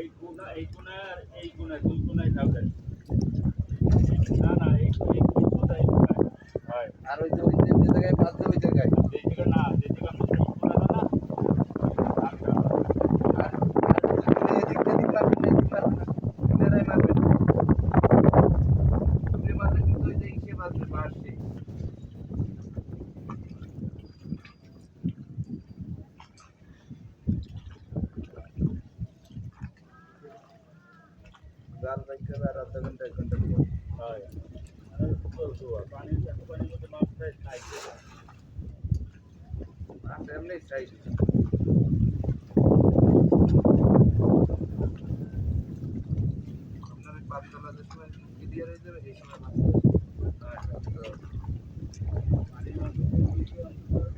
এই কোনা দুই কোনায় থাকবে না না এই কোনায় হয় আর ওই যে জায়গায় বাদ দেবে ওই জায়গায় যে জায়গা না যে জায়গা মধ্যে কোনাটা না আর এদিক পারবেন না কিনারায় মারবেন আপনি মারলে কিন্তু ওই যে ইসে বাজবে মারছে জাল বাইকে আর আধা ঘন্টা 1 ঘন্টা পর হয় পানির মধ্যে মাছটা খাইছে আর এমনি সাইড আপনার পাতলা যে সময় ক্লিয়ার হয়ে যাবে এই সময় মাছ পানির মধ্যে